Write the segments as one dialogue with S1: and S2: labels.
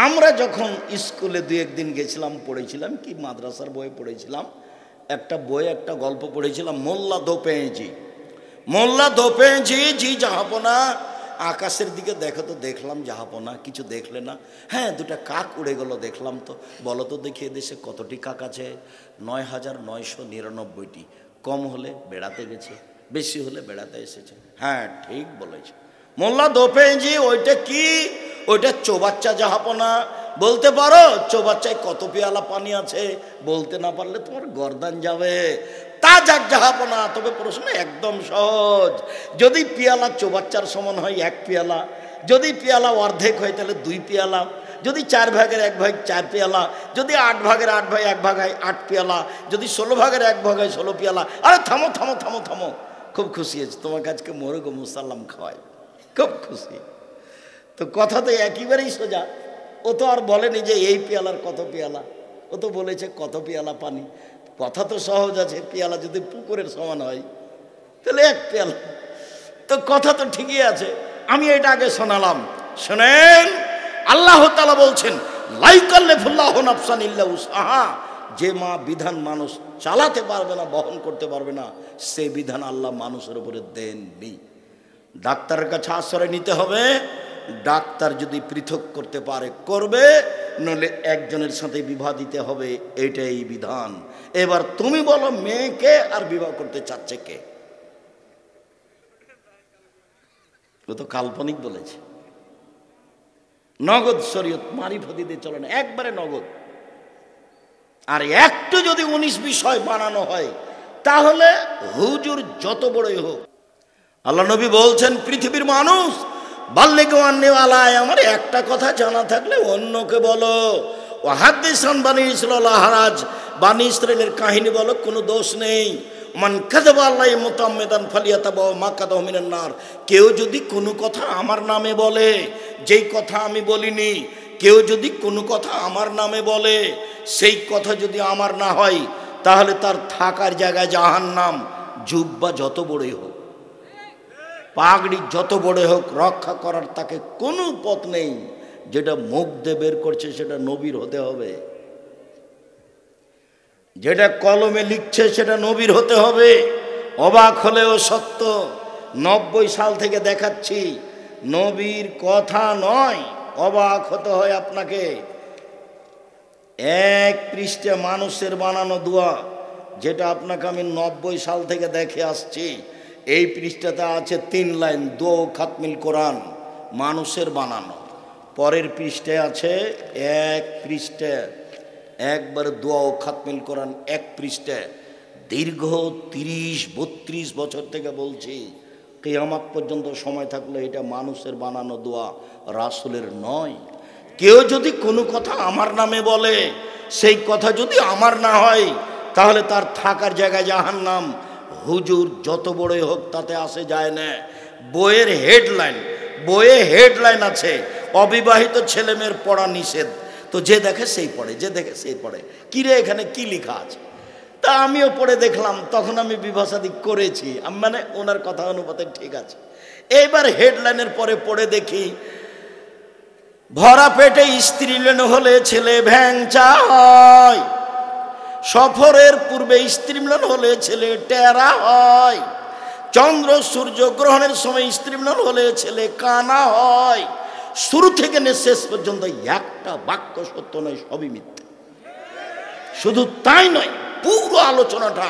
S1: আমরা যখন স্কুলে দু একদিন গেছিলাম, পড়েছিলাম কি মাদ্রাসার বই পড়েছিলাম, একটা বই একটা গল্প পড়েছিলাম, মোল্লা দোপেঁজি। মোল্লা দোপেঁজি জি জাহাপনা আকাশের দিকে দেখো তো, দেখলাম জাহাপনা কিছু দেখলে না? হ্যাঁ, দুটা কাক উড়ে গেল দেখলাম। তো বলো তো দেখি এদেশে কতটি কাক আছে? ৯,৯৯৯টি। কম হলে বেড়াতে গেছে, বেশি হলে বেড়াতে এসেছে। হ্যাঁ ঠিক বলেছে মোল্লা দোপেঁজি। ওইটা কি? ওইটা চৌবাচ্চা জাহাপনা। বলতে পারো চৌবাচ্চায় কত পেয়ালা পানি আছে? বলতে না পারলে তোমার গর্দান যাবে। তা যাক জাহাপনা, তবে প্রশ্ন একদম সহজ। যদি পেয়ালা চৌবাচ্চার সমান হয় 1 পেয়ালা, যদি পেয়ালা অর্ধেক হয় তাহলে 2 পেয়ালা, যদি 4 ভাগের 1 ভাগ 4 পেয়ালা, যদি 8 ভাগের 8 ভাগ 1 ভাগ হয় 8 পেয়ালা, যদি 16 ভাগের 1 ভাগ হয় 16 পেয়ালা। আরে থামো থামো থামো থামো, খুব খুশি হয়েছে তোমাকে আজকে মোরগ মুসাল্লাম খাওয়াই, খুব খুশি। তো কথা তো একেবারেই সোজা। ও তো আর বলেনি যে এই পেয়ালার কত পেয়ালা, ও তো বলেছে কত পেয়ালা পানি। কথা তো সহজ আছে, পেয়ালা যদি পুকুরের সমান হয় তাহলে 1 পেয়ালা। তো কথা তো ঠিকই আছে। আমি এটা আগে শোনালাম, শোনেন। আল্লাহ তাআলা বলছেন লা ইউকাল্লিফুল্লাহু নাফসান ইল্লা উসআহা। যে মা বিধান মানুষ চালাতে পারবে না, বহন করতে পারবে না, সে বিধান আল্লাহ মানুষের উপরে দেননি। ডাক্তারের কাছে আশ্রয় নিতে হবে। ডাক্তার যদি পৃথক করতে পারে করবে, নইলে একজনের সাথে বিবাহ দিতে হবে, এটাই বিধান। এবার তুমি বলো মেয়েকে আর বিবাহ করতে চাচ্ছে কে? ও তো কাল্পনিক বলেছে। নগদ শরীয়ত, মারিফতি দিয়ে চলে না, একবারে নগদ। আর একটু যদি 19 বিষয় বানানো হয় তাহলে হুজুর যত বড়ই হোক। আল্লাহ নবী বলছেন পৃথিবীর মানুষ বাল্লিগু আন্নী ওয়ালায়, আমার একটা কথা জানা থাকলে অন্যকে বলো। ও হাদিসান বানি ইসরাইল হারাজ, বানি ইসরাইলের কাহিনী বলো, কোনো দোষ নেই। মান কাযাবা আলাইহি মুতাআম্মিদান ফালিয়াতাবাও মাকাদাহু মিনান নার। কেউ যদি কোনো কথা আমার নামে বলে, যেই কথা আমি বলিনি, কেউ যদি কোনো কথা আমার নামে বলে, সেই কথা যদি আমার না হয়, তাহলে তার থাকার জায়গায় জাহান্নাম। জুব্বা যত বড়ই হোক, পাগড়ি যত বড় হোক, রক্ষা করার তাকে কোনো পথ নেই। যেটা মুখ দিয়ে বের করছে সেটা নবীর হতে হবে, যেটা কলমে লিখছে সেটা নবীর হতে হবে। অবাক হলেও সত্য, 90 সাল থেকে দেখাচ্ছি, নবীর কথা নয়, অবাক হতে হয় আপনাকে। 1 পৃষ্ঠা মানুষের বানানো দোয়া, যেটা আপনাকে আমি 90 সাল থেকে দেখে আসছি। এই পৃষ্ঠাতে আছে 3 লাইন, দোয়া খাতমিল কোরআন, মানুষের বানানো। পরের পৃষ্ঠায় আছে 1 পৃষ্ঠা, একবার দোয়া ও খাতমিল কোরআন 1 পৃষ্ঠা। দীর্ঘ 30-32 বছর থেকে বলছি, কিয়ামত পর্যন্ত সময় থাকলে এটা মানুষের বানানো দোয়া, রাসূলের নয়। কেউ যদি কোনো কথা আমার নামে বলে, সেই কথা যদি আমার না হয়, তাহলে তার থাকার জায়গায় জাহান্নাম। হুজুর যত বড়ই হোক তাতে আসে যায় না। বইয়ের হেডলাইন, বইয়ে হেডলাইন আছে অবিবাহিত ছেলে মেয়ের পড়া নিষেধ। তো যে দেখে সেই পড়ে, যে দেখে সেই পড়ে। কিরে এখানে কি লেখা আছে? তা আমিও পড়ে দেখলাম, তখন আমি বিবাসাদি করেছি, মানে ওনার কথা অনুপাতে ঠিক আছে। এইবার হেডলাইনের পরে পড়ে দেখি, ভরা পেটে স্ত্রী হলে ছেলে ভ্যাংচা হয়, সফরের পূর্বে স্ত্রী মিলন হলে ছেলে টেরা হয়, চন্দ্র সূর্য গ্রহণের সময় স্ত্রী মিলন হলে ছেলে কানা হয়। শুরু থেকে শেষ পর্যন্ত একটা বাক্য সত্য নয়, সবই মিথ্যা। শুধু তাই নয়, পুরো আলোচনাটা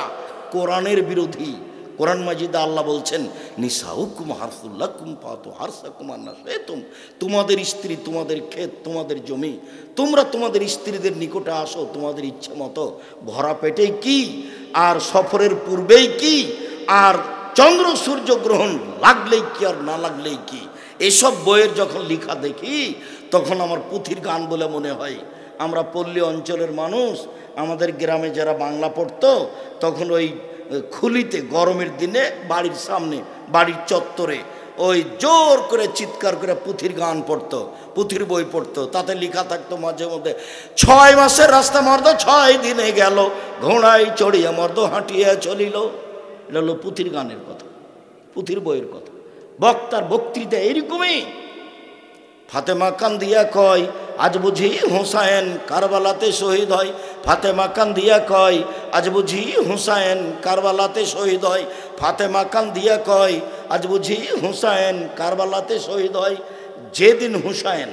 S1: কোরআনের বিরোধী। কোরআন মাজিদে আল্লাহ বলছেন নিসাউকুম হারসুল লাকুম ফাতু হারসাকুম আন্না শি'তুম। তোমাদের স্ত্রী তোমাদের ক্ষেত, তোমাদের জমি, তোমরা তোমাদের স্ত্রীদের নিকটে আসো তোমাদের ইচ্ছে মতো। ভরা পেটেই কি, আর সফরের পূর্বেই কি, আর চন্দ্র সূর্য গ্রহণ লাগলেই কি আর না লাগলেই কি। এসব বইয়ের যখন লেখা দেখি তখন আমার পুঁথির গান বলে মনে হয়। আমরা পল্লী অঞ্চলের মানুষ, আমাদের গ্রামে যারা বাংলা পড়তো তখন ওই খুলিতে গরমের দিনে বাড়ির সামনে, বাড়ির চত্বরে ওই জোর করে চিৎকার করে পুঁথির গান পড়তো, পুঁথির বই পড়তো। তাতে লেখা থাকতো মাঝে মধ্যে, 6 মাসের রাস্তা মর্দ 6 দিনে গেল, ঘোড়ায় চড়িয়া মর্দ হাঁটিয়া চলিল। এটা হলো পুঁথির গানের কথা, পুঁথির বইয়ের কথা। বক্তার বক্তৃতা এরকমই। ফাতেমা কান্দিয়া কয় আজ বুঝি হুসাইন কারবালাতে শহীদ হয়। ফাতেমা কান্দিয়া কয় আজ বুঝি হুসাইন কারবালাতে শহীদ হয়। ফাতেমা কান্দিয়া কয় আজ বুঝি হুসাইন কারবালাতে শহীদ হয়। যেদিন হুসাইন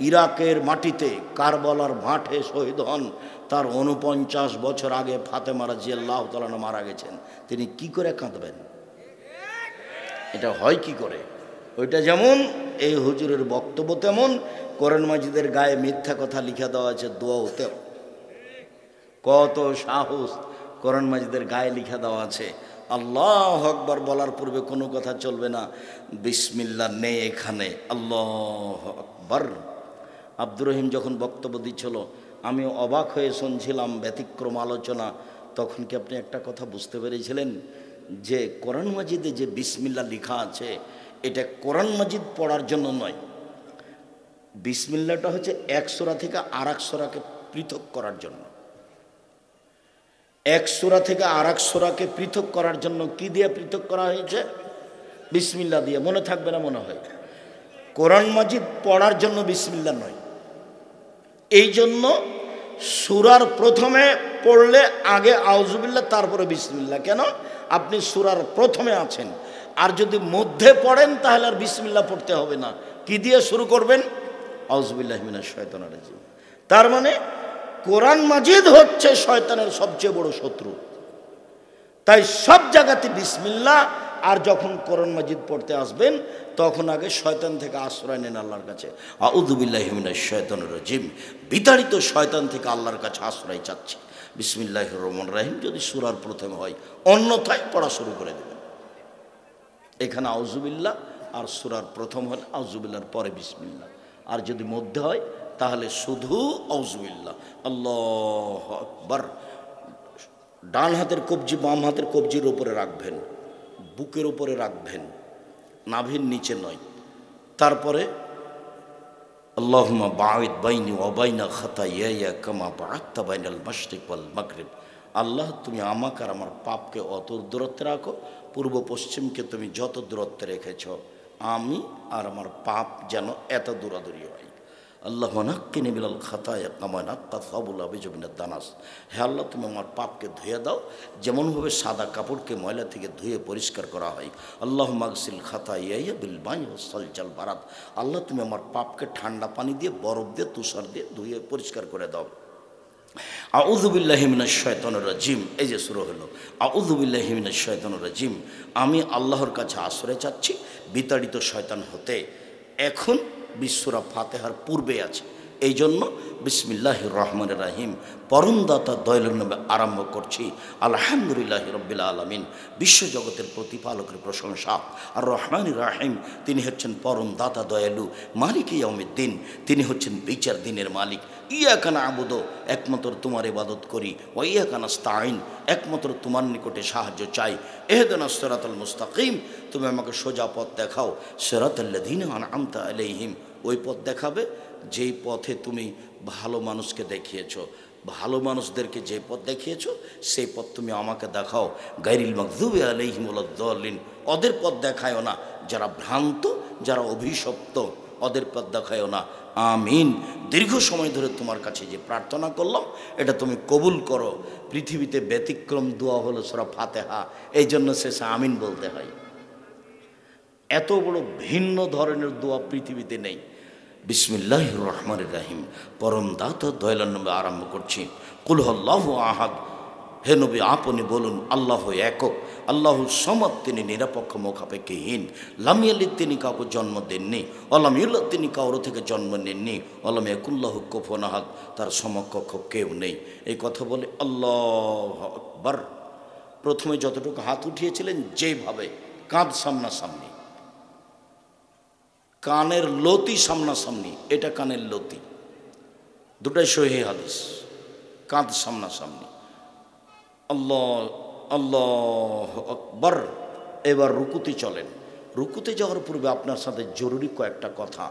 S1: ইরাকের মাটিতে কারবালার মাঠে শহীদ হন, তার ৪৯ বছর আগে ফাতেমা রাদিয়াল্লাহু তাআলা মারা গেছেন। তিনি কি করে কাঁদবেন? এটা হয় কি করে? ওইটা যেমন এই হুজুরের বক্তব্য, তেমন কোরআন মাজিদের গায়ে মিথ্যা কথা লিখে দেওয়া আছে দোয়াতে। কত সাহস! কোরআন মাজিদের গায়ে লিখে দেওয়া আছে আল্লাহু আকবার বলার পূর্বে কোনো কথা চলবে না, বিসমিল্লাহ নেই এখানে, আল্লাহু আকবার। আব্দুর রহিম যখন বক্তব্য দিচ্ছিল আমি অবাক হয়ে শুনছিলাম, ব্যতিক্রম আলোচনা। তখন কি আপনি একটা কথা বুঝতে পেরেছিলেন যে কোরআন মাজিদে যে বিসমিল্লাহ লেখা আছে এটা কোরআন মাজিদ পড়ার জন্য নয়। বিসমিল্লাহটা হচ্ছে এক সূরা থেকে আর এক সূরাকে পৃথক করার জন্য। এক সূরা থেকে আর এক সূরাকে পৃথক করার জন্য কি দিয়ে পৃথক করা হয়েছে? বিসমিল্লাহ দিয়ে। মনে থাকবে না মনে হয়? কোরআন মাজিদ পড়ার জন্য বিসমিল্লাহ নয়। এই জন্য সূরার প্রথমে পড়লে আগে আউযুবিল্লাহ তারপরে বিসমিল্লাহ। কেন? আপনি সূরার প্রথমে আছেন, আর যদি মধ্যে পড়েন তাহলে আর বিসমিল্লাহ পড়তে হবে না। কি দিয়ে শুরু করবেন? আউযুবিল্লাহি মিনাশ শাইতানির রাজিম। তার মানে কোরআন মাজিদ হচ্ছে শয়তানের সবচেয়ে বড় শত্রু। তাই সব জায়গাতে বিসমিল্লাহ। আর যখন কোরআন মাজিদ পড়তে আসবেন তখন আগে শয়তান থেকে আশ্রয় নেন আল্লাহর কাছে। আউযু বিল্লাহি মিনাশ শাইতানির রাজিম। বিতাড়িত শয়তান থেকে আল্লাহর কাছে আশ্রয় চাচ্ছি। বিসমিল্লাহির রহমানির রহিম যদি সূরার প্রথমে হয়, অন্যথায় পড়া শুরু করে দেবেন। এখানে আউযু বিল্লাহ, আর সূরার প্রথম হলে আউযু বিল্লাহর পরে বিসমিল্লাহ। আর যদি মধ্যে হয় তাহলে শুধু আউযু বিল্লাহ। আল্লাহু আকবার। ডান হাতের কবজি বাম হাতের কবজির উপরে রাখবেন, বুকের উপরে রাখবেন, নাভির নিচে নয়। তারপরে আল্লাহুম্মা বাঈদ বাইনি ওয়া বাইনা খাতায়ায়া কামা বা'আদতা বাইনাল মাশরিক ওয়াল মাগরিব। আল্লাহ তুমি আমাকে আর আমার পাপকে অত দূরত্বে রাখো, পূর্ব পশ্চিমকে তুমি যত দূরত্বে রেখেছ, আমি আর আমার পাপ যেন এত দূরাদূরি হয়। আল্লাহ নাক্কিনি মিনাল খাতায়া কামা নাক্কা সাবুল আবিজু মিনাদ দানাস। হে আল্লাহ তুমি আমার পাপকে ধুয়ে দাও যেমনভাবে সাদা কাপড়কে ময়লা থেকে ধুয়ে পরিষ্কার করা হয়। আল্লাহ মাগসিল খাতায়া বিল মাই ওয়াস সালজাল বারাদ। আল্লাহ তুমি আমার পাপকে ঠান্ডা পানি দিয়ে, বরফ দিয়ে, তুষার দিয়ে ধুয়ে পরিষ্কার করে দাও। আউযু বিল্লাহি মিনাশ শাইতানির রাজিম। এই যে শুরু হলো আউযু বিল্লাহি মিনাশ শাইতানির রাজিম। আমি আল্লাহর কাছে আশ্রয় চাচ্ছি বিতাড়িত শয়তান হতে। এখন সূরা ফাতিহার পূর্বে আছে, এই জন্য বিসমিল্লাহির রহমানির রহিম পরম দাতা দয়ালুর নামে আরম্ভ করছি। আলহামদুলিল্লাহি রাব্বিল আলামিন। বিশ্বজগতের প্রতিপালকের প্রশংসা। আর রহমানির রহিম তিনি হচ্ছেন পরম দাতা দয়ালু। মালিক ইয়াউমিদ্দিন তিনি হচ্ছেন বিচার দিনের মালিক। ইয়াকা না'বুদু একমাত্র তোমার ইবাদত করি, ওয়া ইয়াকা নাস্তাঈন একমাত্র তোমার নিকটে সাহায্য চাই। ইহদিনাস সিরাতাল মুস্তাকিম তুমি আমাকে সোজা পথ দেখাও। সিরাতাল্লাযীনা আন'আমতা আলাইহিম ওই পথ দেখাবে যেই পথে তুমি ভালো মানুষকে দেখিয়েছো, ভালো মানুষদেরকে যে পথ দেখিয়েছো সেই পথ তুমি আমাকে দেখাও। গায়রিল মাগযুবি আলাইহিম ওয়ালাদ-দাল্লিন ওদের পথ দেখায়ও না যারা ভ্রান্ত, যারা অভিশপ্ত, ওদের পথ দেখায়ও না। আমিন। দীর্ঘ সময় ধরে তোমার কাছে যে প্রার্থনা করলাম এটা তুমি কবুল করো। পৃথিবীতে ব্যতিক্রম দোয়া হলো সূরা ফাতিহা, এই জন্য শেষে আমিন বলতে হয়। এত বড় ভিন্ন ধরনের দোয়া পৃথিবীতে নেই। বিসমিল্লাহির রহমানির রহিম পরম দাতা দয়ালুর নামে আরম্ভ করছি। কুল হুয়াল্লাহু আহাদ। হে নবী আপনি বলুন আল্লাহ একক, আল্লাহ সমদ তিনি নিরপেক্ষ মুখাপেক্ষীহীন। লাম ইয়ালিদ তিনি কাউকে জন্ম দেননি, ওয়ালাম ইউলাদ তিনি কারো থেকে জন্ম নেননি, ওয়ালাম ইয়াকুল্লাহু কুফুয়ান আহাদ তার সমকক্ষ কেউ নেই। এই কথা বলে আল্লাহু আকবার। প্রথমে যতটুকু হাত উঠিয়েছিলেন যেভাবে কাঁধ সামনাসামনি, কানের লতি সামনাসামনি, এটা কানের লতি, দুটাই সহিহ হাদিস। কাঁধ সামনাসামনি। আল্লাহ আল্লাহু আকবার। এবার রুকুতে চলেন। রুকুতে যাওয়ার পূর্বে আপনার সাথে জরুরি কয়েকটা কথা।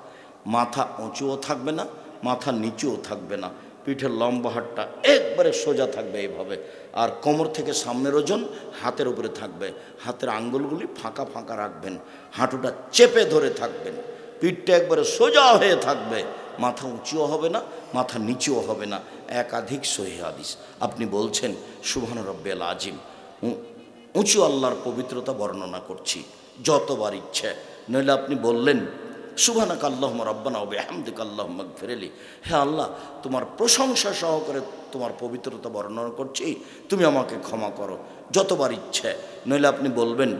S1: মাথা উঁচুও থাকবে না, মাথা নিচুও থাকবে না, পিঠের লম্বা হাতটা একবারে সোজা থাকবে এইভাবে, আর কোমর থেকে সামনের ওজন হাতের উপরে থাকবে। হাতের আঙ্গুলগুলি ফাঁকা ফাঁকা রাখবেন, হাঁটুটা চেপে ধরে থাকবেন, পিঠটা একবারে সোজা হয়ে থাকবে, মাথা উঁচুও হবে না, মাথা নিচুও হবে না। একাধিক সহিহ হাদিস। আপনি বলছেন সুবহান রাব্বিয়াল আজিম, উঁচু আল্লাহর পবিত্রতা বর্ণনা করছি যতবার ইচ্ছে। নইলে আপনি বললেন সুবহানাকা আল্লাহুম্মা রাব্বানা ওয়া বিহামদিকা আল্লাহুম্মা গফিরলি, হে আল্লাহ তোমার প্রশংসা সহকারে তোমার পবিত্রতা বর্ণনা করছি, তুমি আমাকে ক্ষমা করো, যতবার ইচ্ছে। নইলে আপনি বলবেন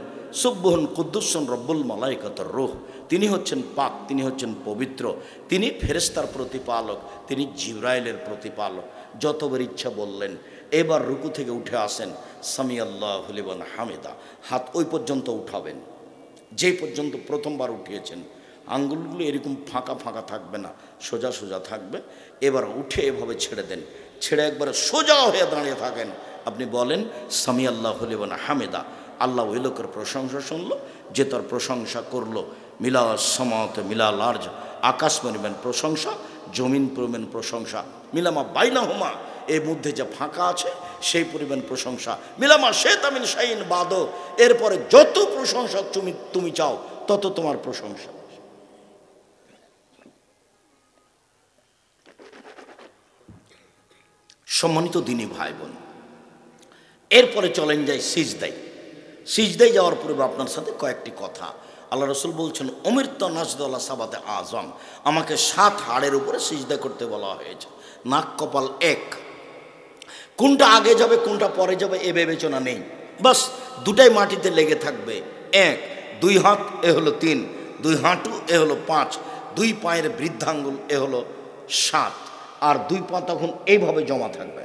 S1: সুবহুন কুদ্দুসুন রব্বুল মালাইকাতুর রূহ, তিনি হচ্ছেন পাক, তিনি হচ্ছেন পবিত্র, তিনি ফেরেশতার প্রতিপালক, তিনি জিবরাইলের প্রতিপালক। যতবার ইচ্ছা বললেন। এবার রুকু থেকে উঠে আসেন, সামি আল্লাহু লিমান হামিদা, হাত ওই পর্যন্ত উঠাবেন যে পর্যন্ত প্রথমবার উঠিয়েছেন। আঙ্গুলগুলো এরকম ফাঁকা ফাঁকা থাকবে না, সোজা সোজা থাকবে। এবার উঠে এভাবে ছেড়ে দেন, ছেড়ে একবারে সোজা হয়ে দাঁড়িয়ে থাকেন। আপনি বলেন সামি আল্লাহু লিমান হামিদা, আল্লাহ ওই লোকের প্রশংসা শুনলো যে তার প্রশংসা করলো। মিলা সমাতে মিলা লার্জ, আকাশ পরিমাণ প্রশংসা, জমিন পরিমাণ প্রশংসা, মিলামা বাইনাহুমা, এর মধ্যে যে ফাঁকা আছে সেই পরিমাণ প্রশংসা, মিলামা শেতামিন শাইন বাদো, এরপরে যত প্রশংসা তুমি চাও তত তোমার প্রশংসা। সম্মানিত দিনী ভাই বোন, এরপরে চলেন যাই সিজদায়। সিজদায় যাওয়ার পূর্বে আপনার সাথে কয়েকটি কথা। আল্লাহ রসুল বলছেন অমৃত নাজদুল্লাহ সাবাতে আজম, আমাকে 7 হাড়ের উপরে সিজদা করতে বলা হয়েছে। নাক কপাল এক, কোনটা আগে যাবে কোনটা পরে যাবে এ বিবেচনা নেই, বাস দুটাই মাটিতে লেগে থাকবে। 1, 2 হাত এ হলো 3, 2 হাঁটু এ হলো 5, 2 পায়ের বৃদ্ধাঙ্গুল এ হলো 7, আর 2 পা তখন এইভাবে জমা থাকবে।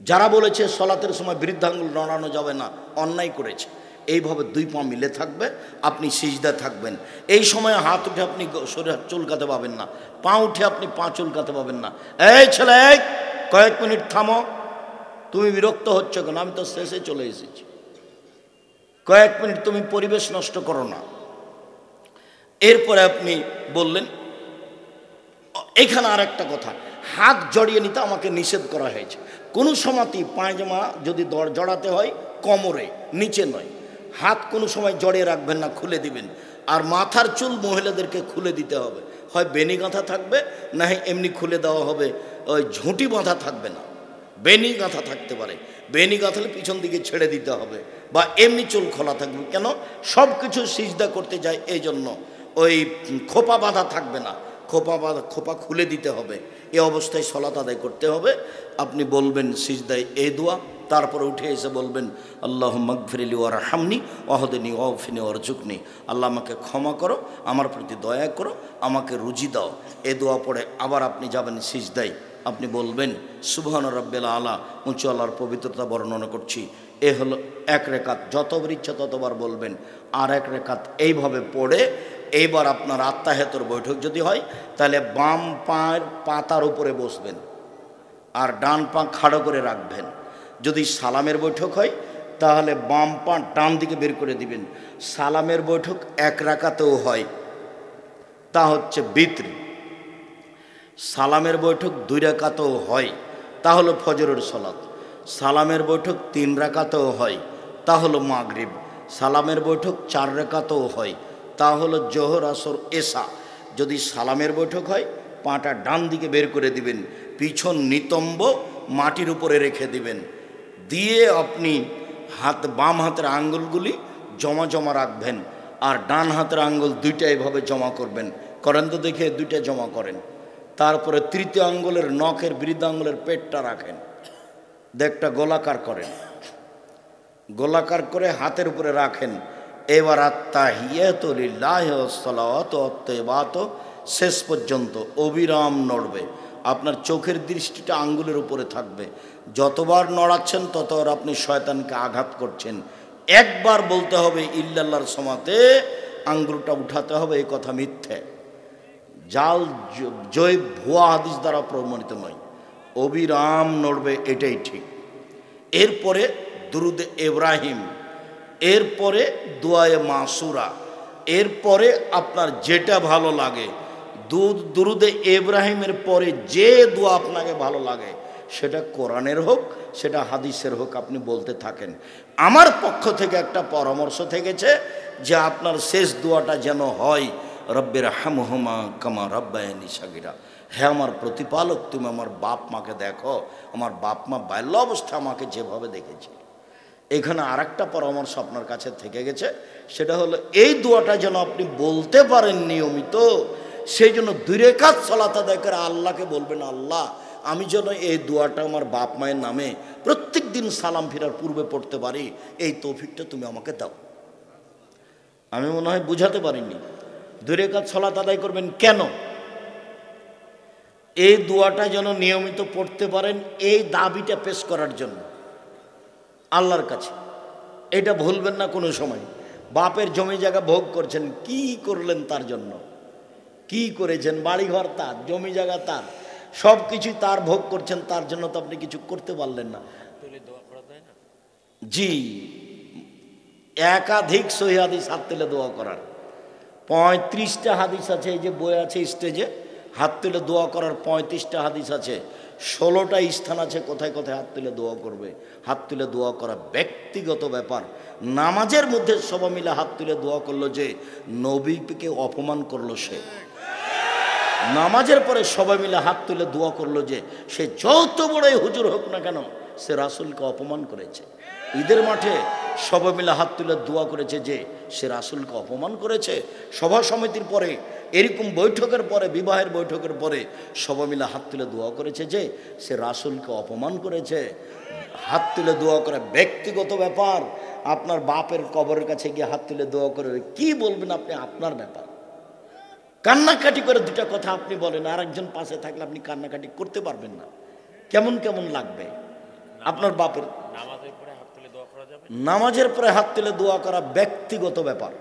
S1: যারা বলেছে সলাতের সময় বৃদ্ধাঙ্গুল নড়ানো যাবে না, অন্যায় করেছে। এইভাবে 2 পা মিলে থাকবে, আপনি সিজদা থাকবেন। এই সময় হাত উঠে আপনি শরীর চুলকাতে পাবেন না, পা উঠে আপনি পা চুলকাতে পাবেন না। এই ছেলে, কয়েক মিনিট থামো, তুমি বিরক্ত হচ্ছ কেন? আমি তো শেষে চলে এসেছি, কয়েক মিনিট তুমি পরিবেশ নষ্ট করো না। এরপরে আপনি বললেন, এখানে আর একটা কথা, হাত জড়িয়ে নিতে আমাকে নিষেধ করা হয়েছে। কোনো সময়তেই পায়জামা যদি জড়াতে হয় কোমরে, নিচে নয়। হাত কোনো সময় জড়িয়ে রাখবেন না, খুলে দিবেন। আর মাথার চুল মহিলাদেরকে খুলে দিতে হবে, হয় বেনি গাঁথা থাকবে, না এমনি খুলে দেওয়া হবে, ওই ঝুঁটি বাঁধা থাকবে না, বেনি গাঁথা থাকতে পারে। বেনি গাঁথালে পিছন দিকে ছেড়ে দিতে হবে, বা এমনি চুল খোলা থাকবে। কেন? সব কিছু সিজদা করতে যায়, এই জন্য ওই খোপা বাঁধা থাকবে না, খোপা খুলে দিতে হবে। এই অবস্থায় সলাত আদায় করতে হবে। আপনি বলবেন সিজদায় এই দোয়া, তারপরে উঠে এসে বলবেন আল্লাহুম্মা গফিরলি ওয়ারহামনি ওয়াহদিনি ওয়াফিনি ওয়ারজুকনি, আল্লাহ আমাকে ক্ষমা করো, আমার প্রতি দয়া করো, আমাকে রুজি দাও। এ দোয়া পড়ে আবার আপনি যাবেন সিজদায়। আপনি বলবেন সুবহান রাব্বিল আলা, উঁচু আল্লাহর পবিত্রতা বর্ণনা করছি। এ হলো 1 রেকাত, যতবার ইচ্ছা ততবার বলবেন। আর 1 রেকাত এইভাবে পড়ে এইবার আপনার আত্মাহেতর বৈঠক যদি হয় তাহলে বাম পায়ের পাতার উপরে বসবেন আর ডান পা খাড়ো করে রাখবেন। যদি সালামের বৈঠক হয় তাহলে বাম পা ডান দিকে বের করে দিবেন। সালামের বৈঠক 1 রাকাতেও হয়, তা হচ্ছে বিতর। সালামের বৈঠক 2 রাকাতেও হয়, তা হলো ফজরের সালাত। সালামের বৈঠক 3 রাকাতেও হয়, তা হলো মাগরিব। সালামের বৈঠক 4 রাকাতেও হয়, তা হলো জোহর, আসর, এশা। যদি সালামের বৈঠক হয় পাটা ডান দিকে বের করে দিবেন, পিছন নিতম্ব মাটির উপরে রেখে দিবেন, দিয়ে আপনি বাম হাতের আঙ্গুলগুলি জমা জমা রাখবেন, আর ডান হাতের আঙ্গুল 2টা এভাবে জমা করবেন। করেন তো দেখে, 2টা জমা করেন। তারপরে 3য় আঙ্গুলের নখের বৃদ্ধ আঙ্গুলের পেটটা রাখেন, দেখটা গোলাকার করেন, গোলাকার করে হাতের উপরে রাখেন। এবার আত্তাহিয়াতু লিল্লাহি ওয়াস সালাওয়াতু ওয়াত তাইয়্যিবাতু শেষ পর্যন্ত অবিরাম নড়বে। আপনার চোখের দৃষ্টিটা আঙ্গুলের উপরে থাকবে। যতবার নড়াচ্ছেন ততবার আপনি শয়তানকে আঘাত করছেন। একবার বলতে হবে ইল্লাল্লাহর সমাতে আঙ্গুলটা উঠাতে হবে, এই কথা মিথ্যে, জাল জয় ভুয়া হাদিস দ্বারা প্রমাণিত নয়। অবিরাম নড়বে, এটাই ঠিক। এরপরে দুরুদে ইব্রাহিম, এরপরে দোয়ায়ে মাসুরা, এরপরে আপনার যেটা ভালো লাগে। দুরুদে ইব্রাহিমের পরে যে দোয়া আপনাকে ভালো লাগে, সেটা কোরআনের হোক সেটা হাদিসের হোক, আপনি বলতে থাকেন। আমার পক্ষ থেকে একটা পরামর্শ থেকেছে যে আপনার শেষ দোয়াটা যেন হয় রব্বির হামহুমা কামা রাব্বায়ানি সাগীরা, হে আমার প্রতিপালক তুমি আমার বাপ মাকে দেখো, আমার বাপ মা বাল্য অবস্থা আমাকে যেভাবে দেখেছে। এখানে আর একটা পরামর্শ আপনার কাছে থেকে গেছে, সেটা হলো এই দোয়াটা যেন আপনি বলতে পারেন নিয়মিত। সেই জন্য 2 রাকাত সালাত আদায় করে আল্লাহকে বলবেন, আল্লাহ আমি যেন এই দোয়াটা আমার বাপ মায়ের নামে প্রত্যেক দিন সালাম ফিরার পূর্বে পড়তে পারি, এই তৌফিকটা তুমি আমাকে দাও। আমি মনে হয় বুঝাতে পারিনি। 2 রাকাত সালাত আদায় করবেন কেন? এই দোয়াটা যেন নিয়মিত পড়তে পারেন, এই দাবিটা পেশ করার জন্য আল্লাহর কাছে। এটা ভুলবেন না কোনো সময়। বাপের জমি জায়গা ভোগ করছেন, কি করলেন তার জন্য? কি করেছেন? বাড়িঘর তার, জমি জায়গা তার, সব কিছুই তার, ভোগ করছেন, তার জন্য তো আপনি কিছু করতে পারলেন না। জি, একাধিক সহি হাদিস হাত তুলে দোয়া করার 35টা হাদিস আছে। এই যে বই আছে স্টেজে, হাত তুলে দোয়া করার 35টা হাদিস আছে। 16টা স্থান আছে কোথায় কোথায় হাত তুলে দোয়া করবে। হাত তুলে দোয়া করা ব্যক্তিগত ব্যাপার। নামাজের মধ্যে সবাই মিলে হাত তুলে দোয়া করলো যে নবীকে অপমান করলো সে। নামাজের পরে সবাই মিলে হাত তুলে দোয়া করলো যে সে যত বড়ই হুজুর হোক না কেন সে রাসূলকে অপমান করেছে। ঈদের মাঠে সবাই মিলে হাত তুলে দোয়া করেছে যে সে রাসূলকে অপমান করেছে। সভা সমিতির পরে, এরকম বৈঠকের পরে, বিবাহের বৈঠকের পরে সবাই মিলে হাত তুলে দোয়া করেছে যে সে রাসূলকে অপমান করেছে। হাত তুলে দোয়া করা ব্যক্তিগত ব্যাপার। আপনার বাপের কবরের কাছে গিয়ে হাত তুলে দোয়া করে কি বলবেন আপনি? আপনার ব্যাপার। কান্নাকাটি করে 2টা কথা আপনি বলেন, আর একজন পাশে থাকলে আপনি কান্নাকাটি করতে পারবেন না। কেমন কেমন লাগবে আপনার বাপের? নামাজের পরে হাত তুলে দোয়া করা ব্যক্তিগত ব্যাপার।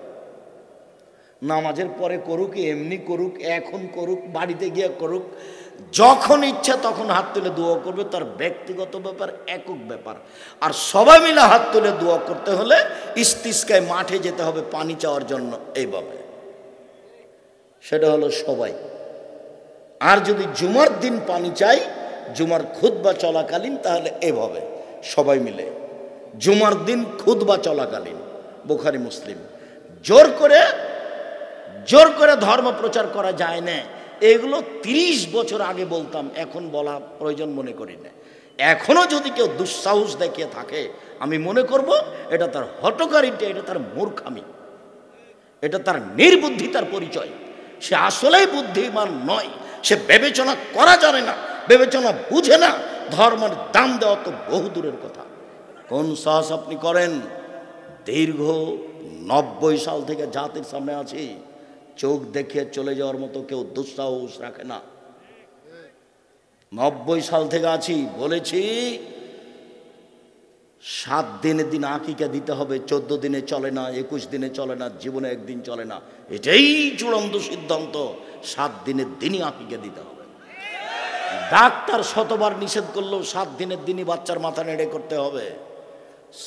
S1: নামাজের পরে করুক, এমনি করুক, এখন করুক, বাড়িতে গিয়ে করুক, যখন ইচ্ছা তখন হাত তুলে দোয়া করবে, তার ব্যক্তিগত ব্যাপার, একক ব্যাপার। আর সবাই মিলে হাত তুলে দোয়া করতে হলে ইস্তিসকায় মাঠে যেতে হবে পানি চাওয়ার জন্য, এইভাবে। সেটা হলো সবাই। আর যদি জুমার দিন পানি চাই, জুমার খুতবা চলাকালীন, তাহলে এভাবে সবাই মিলে জুমার দিন খুতবা চলাকালীন। বুখারী মুসলিম। জোর করে ধর্ম প্রচার করা যায় না। এগুলো 30 বছর আগে বলতাম, এখন বলা প্রয়োজন মনে করি না। এখনো যদি কেউ দুঃসাহস দেখিয়ে থাকে, আমি মনে করব এটা তার হঠকারিতা, এটা তার মূর্খামি, এটা তার নির্বুদ্ধিতার পরিচয়। সে আসলেই বুদ্ধিমান নয়, সে বিবেচনা করা জানে না, বিবেচনা বুঝে না। ধর্মের দাম দেওয়া তো বহু দূরের কথা। কোন সাহস আপনি করেন? দীর্ঘ 90 সাল থেকে জাতির সামনে আছি, চোখ দেখে চলে যাওয়ার মতো কেউ দুঃসাহস রাখে না। 90 সাল থেকে আছি, বলেছি 7 দিনের দিন আকিকা দিতে হবে, 14 দিনে চলে না, 21 দিনে চলে না, জীবনে একদিন চলে না। এটাই চূড়ান্ত সিদ্ধান্ত, 7 দিনের দিনই আকিকা দিতে হবে। ডাক্তার শতবার নিষেধ করলেও 7 দিনের দিনই বাচ্চার মাথা নেড়ে করতে হবে।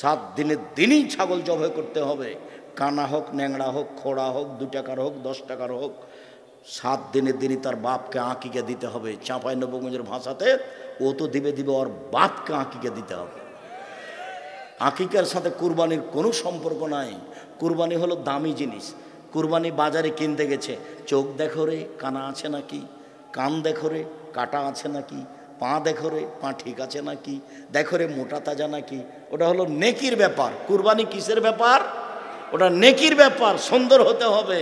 S1: 7 দিনের দিনই ছাগল জবাই করতে হবে। কানা হোক, ন্যাংড়া হোক, খোড়া হোক, 2 টাকার হোক, 10 টাকার হোক, 7 দিনের দিনই তার বাপকে আকিকা দিতে হবে। চাঁপাইনবাবগঞ্জের ভাষাতে ও তো দিবে, ওর বাপকে আকিকা দিতে হবে। আকিকার সাথে কুরবানির কোনো সম্পর্ক নাই। কুরবানি হলো দামি জিনিস। কুরবানি বাজারে কিনতে গেছে, চোখ দেখো রে কানা আছে নাকি, কান দেখো রে কাটা আছে নাকি, পা দেখো রে পা ঠিক আছে নাকি, দেখো রে মোটা তাজা নাকি। ওটা হলো নেকির ব্যাপার। কুরবানি কিসের ব্যাপার? ওটা নেকির ব্যাপার, সুন্দর হতে হবে।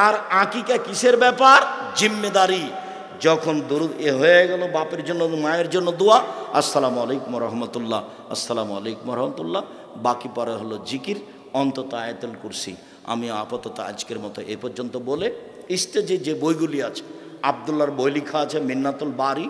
S1: আর আকিকা কিসের ব্যাপার? জিম্মেদারি। যখন দরুদ হয়ে গেল, বাপের জন্য মায়ের জন্য দোয়া, আসসালামু আলাইকুম রহমতুল্লাহ, আসসালামু আলাইকুম রহমতুল্লাহ। বাকি পরে হলো জিকির, অন্তত আয়াতুল কুরসি। আমি আপাতত আজকের মতো এ পর্যন্ত বলে, স্টেজে যে বইগুলি আছে, আবদুল্লাহর বই লেখা আছে, মিন্নাতুল বারি,